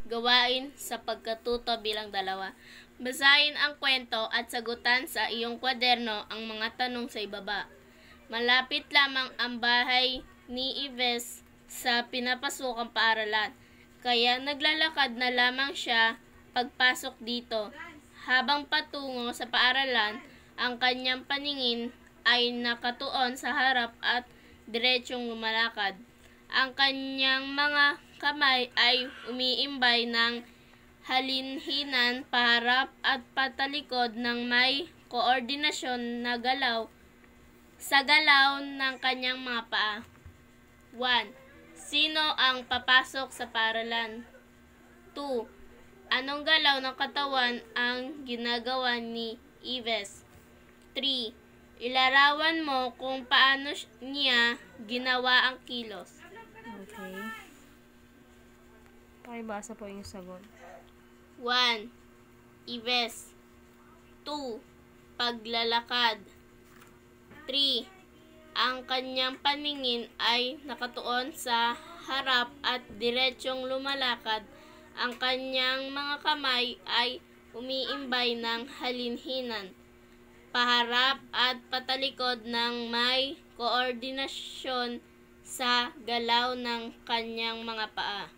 gawain sa pagkatuto bilang dalawa. Basahin ang kwento at sagutan sa iyong kwaderno ang mga tanong sa ibaba. Malapit lamang ang bahay ni Ives sa pinapasukang paaralan, kaya naglalakad na lamang siya pagpasok dito. Habang patungo sa paaralan, ang kanyang paningin ay nakatuon sa harap at diretsong lumalakad. Ang kanyang mga kamay ay umiimbay ng halinhinan paharap at patalikod ng may koordinasyon na galaw sa galaw ng kanyang mga paa. 1. Sino ang papasok sa paaralan? 2. Anong galaw ng katawan ang ginagawa ni Ives? 3. Ilarawan mo kung paano niya ginawa ang kilos. Okay. Pakibasa po yung sagot. 1. Ives. 2. Paglalakad. 3. Ang kanyang paningin ay nakatuon sa harap at diretsyong lumalakad. Ang kanyang mga kamay ay umiimbay ng halinhinan, paharap at patalikod ng may koordinasyon sa galaw ng kanyang mga paa.